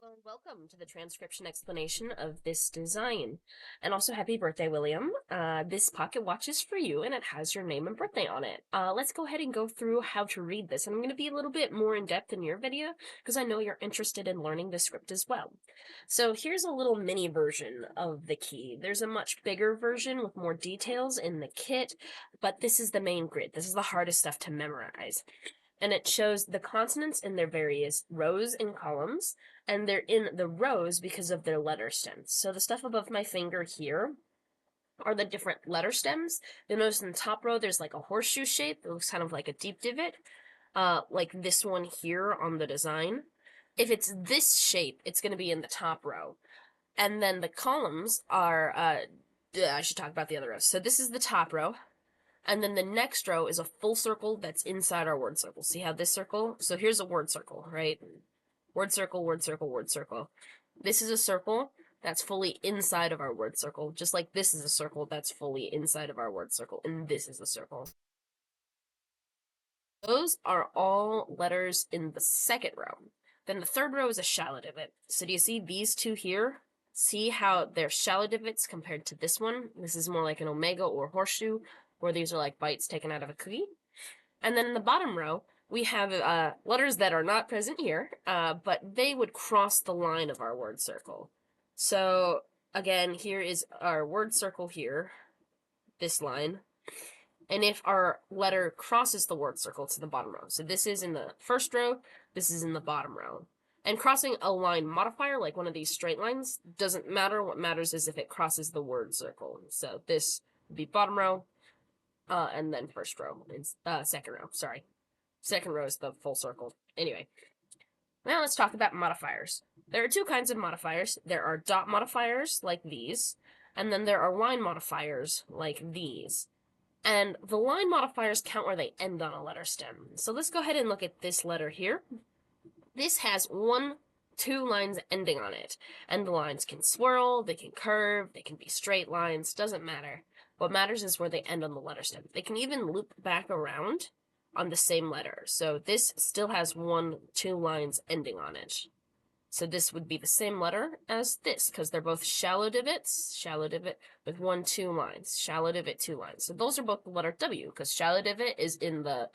Hello and welcome to the transcription explanation of this design. And also happy birthday, William. This pocket watch is for you and it has your name and birthday on it. Let's go ahead and go through how to read this. And I'm going to be a little bit more in depth in your video because I know you're interested in learning the script as well. So here's a little mini version of the key. There's a much bigger version with more details in the kit, but this is the main grid. This is the hardest stuff to memorize. And it shows the consonants in their various rows and columns, and they're in the rows because of their letter stems. So the stuff above my finger here are the different letter stems. You'll notice in the top row there's like a horseshoe shape. It looks kind of like a deep divot, like this one here on the design. If it's this shape, it's going to be in the top row. And then the columns are, I should talk about the other rows. So this is the top row. And then the next row is a full circle that's inside our word circle. See how this circle? So here's a word circle, right? Word circle, word circle, word circle. This is a circle that's fully inside of our word circle, just like this is a circle that's fully inside of our word circle, and this is a circle. Those are all letters in the second row. Then the third row is a shallow divot. So do you see these two here? See how they're shallow divots compared to this one? This is more like an omega or horseshoe, where these are like bites taken out of a cookie. And then in the bottom row, we have letters that are not present here, but they would cross the line of our word circle. So again, here is our word circle here, this line. And if our letter crosses the word circle to the bottom row, so this is in the first row, this is in the bottom row. And crossing a line modifier, like one of these straight lines, doesn't matter. What matters is if it crosses the word circle. So this would be bottom row, and then first row, second row, sorry. Second row is the full circle. Anyway, now let's talk about modifiers. There are two kinds of modifiers. There are dot modifiers, like these, and then there are line modifiers, like these. And the line modifiers count where they end on a letter stem. So let's go ahead and look at this letter here. This has two lines ending on it, and the lines can swirl, they can curve, they can be straight lines, doesn't matter. What matters is where they end on the letter stem. They can even loop back around on the same letter. So this still has two lines ending on it. So this would be the same letter as this, because they're both shallow divots, shallow divot with two lines, shallow divot, two lines. So those are both the letter W, because shallow divot is in the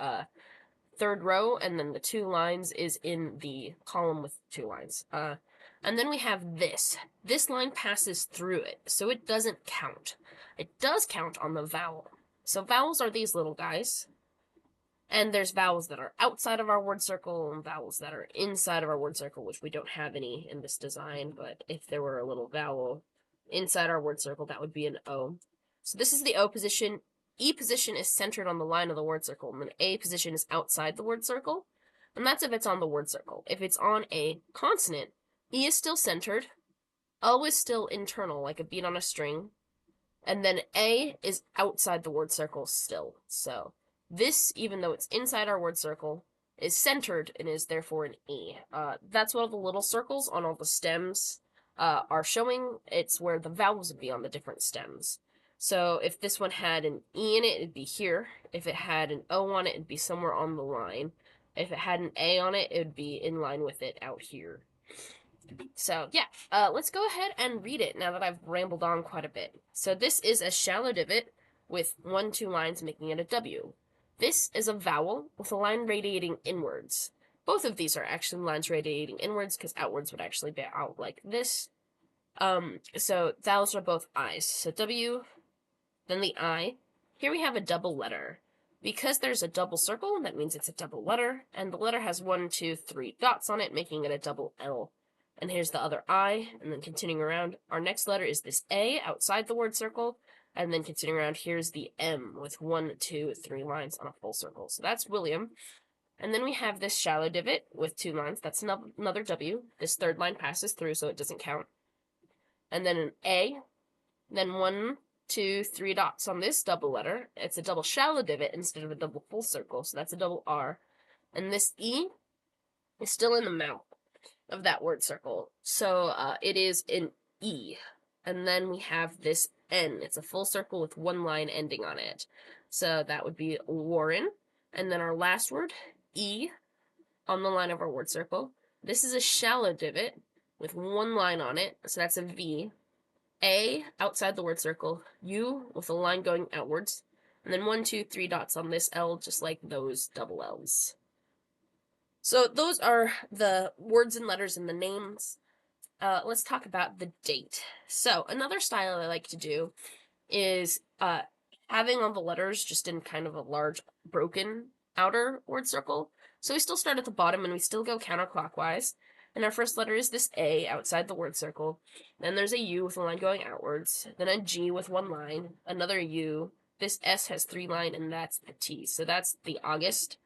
third row, and then the two lines is in the column with two lines. And then we have this. This line passes through it, so it doesn't count. It does count on the vowel. So vowels are these little guys. And there's vowels that are outside of our word circle and vowels that are inside of our word circle, which we don't have any in this design, but if there were a little vowel inside our word circle, that would be an O. So this is the O position. E position is centered on the line of the word circle, and then A position is outside the word circle, and that's if it's on the word circle. If it's on a consonant, E is still centered, O is still internal, like a beat on a string, and then A is outside the word circle still. So this, even though it's inside our word circle, is centered and is therefore an E. That's what all the little circles on all the stems are showing. It's where the vowels would be on the different stems. So if this one had an E in it, it'd be here. If it had an O on it, it'd be somewhere on the line. If it had an A on it, it would be in line with it out here. So yeah, let's go ahead and read it now that I've rambled on quite a bit. So this is a shallow divot with two lines making it a W. This is a vowel with a line radiating inwards. Both of these are actually lines radiating inwards because outwards would actually be out like this. So vowels are both I's. So W, then the I. Here we have a double letter. Because there's a double circle, that means it's a double letter, and the letter has 1, 2, 3 dots on it, making it a double L. And here's the other I, and then continuing around, our next letter is this A outside the word circle, and then continuing around, here's the M with 1, 2, 3 lines on a full circle. So that's William. And then we have this shallow divot with 2 lines. That's another W. This third line passes through, so it doesn't count. And then an A, then 1, 2, 3 dots on this double letter. It's a double shallow divot instead of a double full circle, so that's a double R. And this E is still in the mouth of that word circle, so it is an E. And then we have this N. It's a full circle with 1 line ending on it. So that would be Warren. And then our last word, E, on the line of our word circle. This is a shallow divot with one line on it, so that's a V. A outside the word circle, U with a line going outwards, and then 1, 2, 3 dots on this L, just like those double L's. So those are the words and letters and the names. Let's talk about the date. So another style I like to do is having all the letters just in kind of a large broken outer word circle. So we still start at the bottom and we still go counterclockwise. And our first letter is this A outside the word circle. Then there's a U with a line going outwards. Then a G with one line. Another U. This S has 3 lines, and that's the T. So that's the August.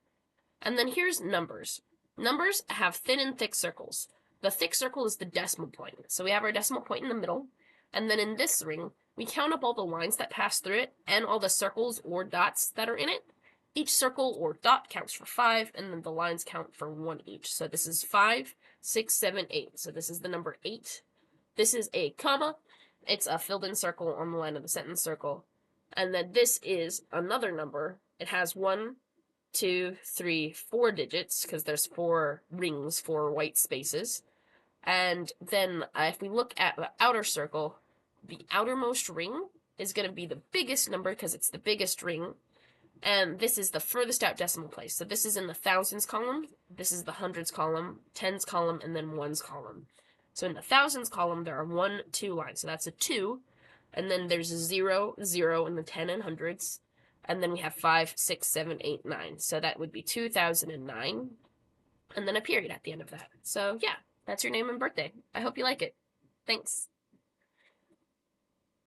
And then here's numbers. Numbers have thin and thick circles. The thick circle is the decimal point. So we have our decimal point in the middle. And then in this ring, we count up all the lines that pass through it and all the circles or dots that are in it. Each circle or dot counts for 5, and then the lines count for 1 each. So this is 5, 6, 7, 8. So this is the number 8. This is a comma. It's a filled-in circle on the line of the sentence circle. And then this is another number. It has 1, 2, 3, 4 digits, because there's 4 rings, 4 white spaces. And then if we look at the outer circle, the outermost ring is going to be the biggest number because it's the biggest ring. And this is the furthest out decimal place. So this is in the thousands column, this is the hundreds column, tens column, and then ones column. So in the thousands column, there are 1, 2 lines. So that's a 2. And then there's a 0, 0 in the 10 and hundreds. And then we have 5, 6, 7, 8, 9. So that would be 2009. And then a period at the end of that. So yeah, that's your name and birthday. I hope you like it. Thanks.